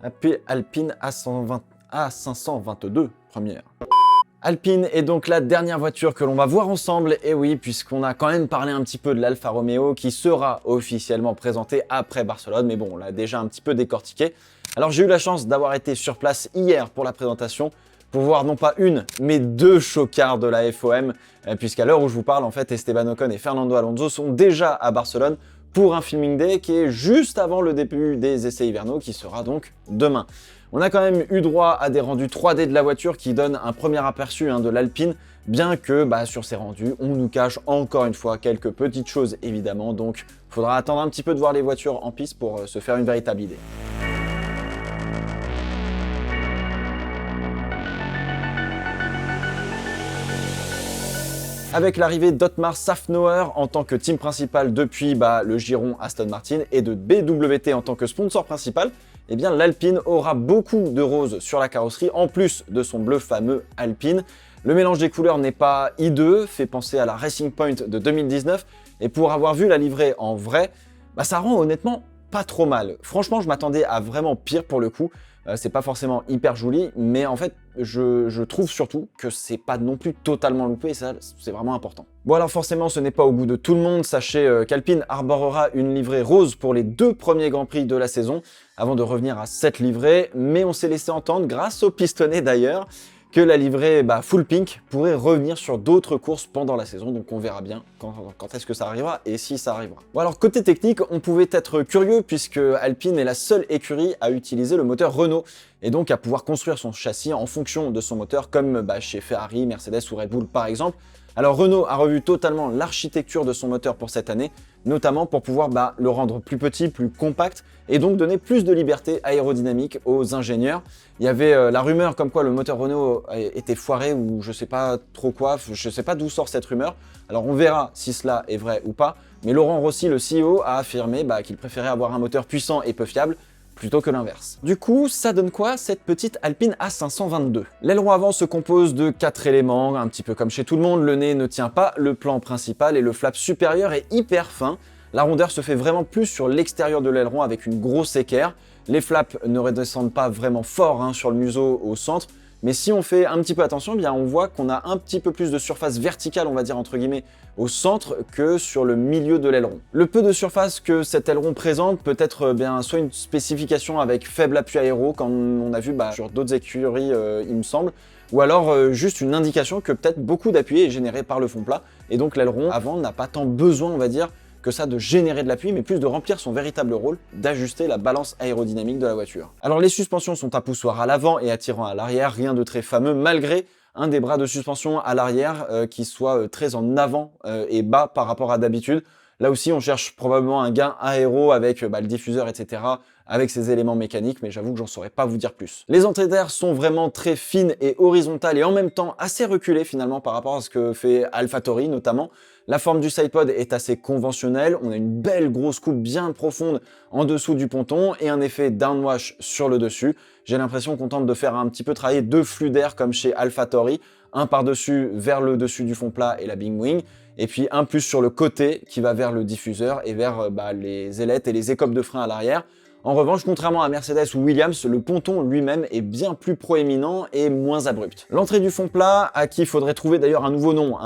Alpine A522 première. Alpine est donc la dernière voiture que l'on va voir ensemble, et oui, puisqu'on a quand même parlé un petit peu de l'Alfa Romeo qui sera officiellement présentée après Barcelone, mais bon, on l'a déjà un petit peu décortiqué. Alors j'ai eu la chance d'avoir été sur place hier pour la présentation, pour voir non pas une, mais deux chocars de la FOM, puisqu'à l'heure où je vous parle, en fait, Esteban Ocon et Fernando Alonso sont déjà à Barcelone pour un filming day qui est juste avant le début des essais hivernaux, qui sera donc demain. On a quand même eu droit à des rendus 3D de la voiture qui donnent un premier aperçu de l'Alpine, bien que sur ces rendus, on nous cache encore une fois quelques petites choses évidemment, donc il faudra attendre un petit peu de voir les voitures en piste pour se faire une véritable idée. Avec l'arrivée d'Otmar Szafnauer en tant que team principal depuis le giron Aston Martin et de BWT en tant que sponsor principal, eh bien l'Alpine aura beaucoup de rose sur la carrosserie en plus de son bleu fameux Alpine. Le mélange des couleurs n'est pas hideux, fait penser à la Racing Point de 2019 et pour avoir vu la livrée en vrai, ça rend honnêtement pas trop mal. Franchement, je m'attendais à vraiment pire pour le coup. C'est pas forcément hyper joli, mais en fait, je trouve surtout que c'est pas non plus totalement loupé, et ça, c'est vraiment important. Bon alors forcément, ce n'est pas au goût de tout le monde. Sachez qu'Alpine arborera une livrée rose pour les 2 premiers Grands Prix de la saison, avant de revenir à 7 livrées, mais on s'est laissé entendre, grâce au pistonnet d'ailleurs, que la livrée full pink pourrait revenir sur d'autres courses pendant la saison, donc on verra bien quand est-ce que ça arrivera et si ça arrivera. Bon alors côté technique, on pouvait être curieux puisque Alpine est la seule écurie à utiliser le moteur Renault et donc à pouvoir construire son châssis en fonction de son moteur comme chez Ferrari, Mercedes ou Red Bull par exemple. Alors Renault a revu totalement l'architecture de son moteur pour cette année, notamment pour pouvoir le rendre plus petit, plus compact, et donc donner plus de liberté aérodynamique aux ingénieurs. Il y avait la rumeur comme quoi le moteur Renault était foiré ou je sais pas trop quoi, je sais pas d'où sort cette rumeur. Alors on verra si cela est vrai ou pas, mais Laurent Rossi, le CEO, a affirmé qu'il préférait avoir un moteur puissant et peu fiable, plutôt que l'inverse. Du coup, ça donne quoi cette petite Alpine A522? L'aileron avant se compose de 4 éléments, un petit peu comme chez tout le monde, le nez ne tient pas le plan principal et le flap supérieur est hyper fin. La rondeur se fait vraiment plus sur l'extérieur de l'aileron avec une grosse équerre. Les flaps ne redescendent pas vraiment fort sur le museau au centre, mais si on fait un petit peu attention, on voit qu'on a un petit peu plus de surface verticale, on va dire entre guillemets, au centre que sur le milieu de l'aileron. Le peu de surface que cet aileron présente peut être soit une spécification avec faible appui aéro, comme on a vu sur d'autres écuries il me semble, ou alors juste une indication que peut-être beaucoup d'appui est généré par le fond plat, et donc l'aileron avant n'a pas tant besoin, on va dire, que ça de générer de l'appui, mais plus de remplir son véritable rôle, d'ajuster la balance aérodynamique de la voiture. Alors les suspensions sont à poussoir à l'avant et attirant à l'arrière, rien de très fameux malgré un des bras de suspension à l'arrière qui soit très en avant et bas par rapport à d'habitude. Là aussi, on cherche probablement un gain aéro avec le diffuseur, etc., avec ces éléments mécaniques, mais j'avoue que j'en saurais pas vous dire plus. Les entrées d'air sont vraiment très fines et horizontales et en même temps assez reculées finalement par rapport à ce que fait AlphaTauri notamment. La forme du sidepod est assez conventionnelle, on a une belle grosse coupe bien profonde en dessous du ponton et un effet downwash sur le dessus. J'ai l'impression qu'on tente de faire un petit peu travailler 2 flux d'air comme chez AlphaTauri, un par-dessus vers le dessus du fond plat et la Big Wing, et puis un plus sur le côté qui va vers le diffuseur et vers les ailettes et les écopes de frein à l'arrière. En revanche, contrairement à Mercedes ou Williams, le ponton lui-même est bien plus proéminent et moins abrupt. L'entrée du fond plat, à qui il faudrait trouver d'ailleurs un nouveau nom,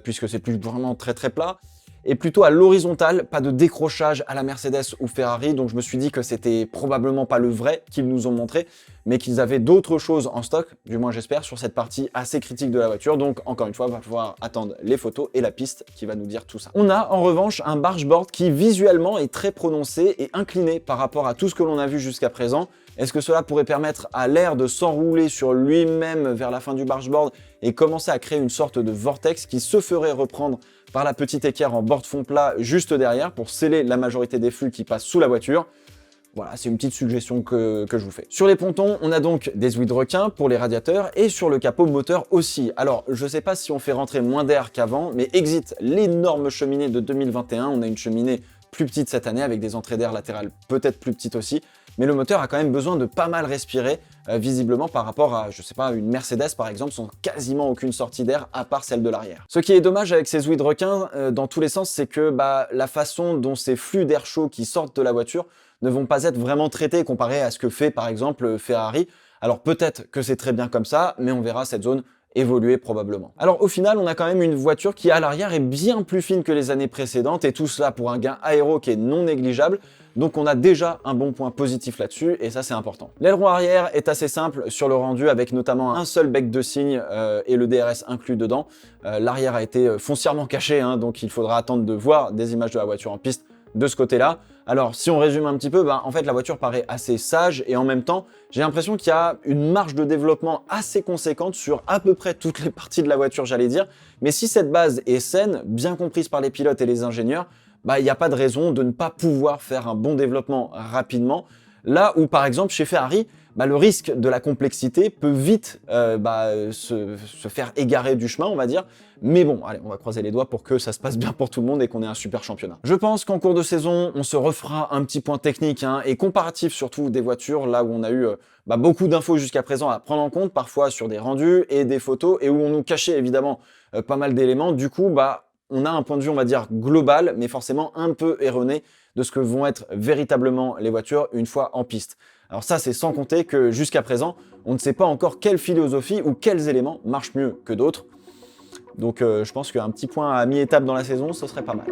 puisque c'est plus vraiment très plat, est plutôt à l'horizontale, pas de décrochage à la Mercedes ou Ferrari, donc je me suis dit que c'était probablement pas le vrai qu'ils nous ont montré, mais qu'ils avaient d'autres choses en stock, du moins j'espère, sur cette partie assez critique de la voiture, donc encore une fois, il va falloir attendre les photos et la piste qui va nous dire tout ça. On a en revanche un bargeboard qui visuellement est très prononcé et incliné par rapport à tout ce que l'on a vu jusqu'à présent. Est-ce que cela pourrait permettre à l'air de s'enrouler sur lui-même vers la fin du bargeboard et commencer à créer une sorte de vortex qui se ferait reprendre par la petite équerre en bord de fond plat juste derrière pour sceller la majorité des flux qui passent sous la voiture? Voilà, c'est une petite suggestion que je vous fais. Sur les pontons, on a donc des ouïes de requin pour les radiateurs et sur le capot moteur aussi. Alors, je sais pas si on fait rentrer moins d'air qu'avant, mais exit l'énorme cheminée de 2021. On a une cheminée plus petite cette année avec des entrées d'air latérales peut-être plus petites aussi. Mais le moteur a quand même besoin de pas mal respirer, visiblement par rapport à, je sais pas, une Mercedes par exemple, sans quasiment aucune sortie d'air à part celle de l'arrière. Ce qui est dommage avec ces ouïes de requin, dans tous les sens, c'est que la façon dont ces flux d'air chaud qui sortent de la voiture ne vont pas être vraiment traités comparé à ce que fait par exemple Ferrari. Alors peut-être que c'est très bien comme ça, mais on verra cette zone évoluer probablement. Alors au final, on a quand même une voiture qui à l'arrière est bien plus fine que les années précédentes et tout cela pour un gain aéro qui est non négligeable. Donc on a déjà un bon point positif là-dessus et ça c'est important. L'aileron arrière est assez simple sur le rendu avec notamment un seul bec de cygne et le DRS inclus dedans. L'arrière a été foncièrement caché, hein, donc il faudra attendre de voir des images de la voiture en piste de ce côté-là. Alors, si on résume un petit peu, en fait, la voiture paraît assez sage et en même temps, j'ai l'impression qu'il y a une marge de développement assez conséquente sur à peu près toutes les parties de la voiture, j'allais dire. Mais si cette base est saine, bien comprise par les pilotes et les ingénieurs, il n'y a pas de raison de ne pas pouvoir faire un bon développement rapidement. Là où, par exemple, chez Ferrari, le risque de la complexité peut vite se faire égarer du chemin, on va dire. Mais bon, allez, on va croiser les doigts pour que ça se passe bien pour tout le monde et qu'on ait un super championnat. Je pense qu'en cours de saison, on se refera un petit point technique et comparatif surtout des voitures, là où on a eu beaucoup d'infos jusqu'à présent à prendre en compte, parfois sur des rendus et des photos, et où on nous cachait évidemment pas mal d'éléments. Du coup, on a un point de vue, on va dire, global, mais forcément un peu erroné de ce que vont être véritablement les voitures une fois en piste. Alors ça, c'est sans compter que jusqu'à présent, on ne sait pas encore quelle philosophie ou quels éléments marchent mieux que d'autres. Donc je pense qu'un petit point à mi-étape dans la saison, ce serait pas mal.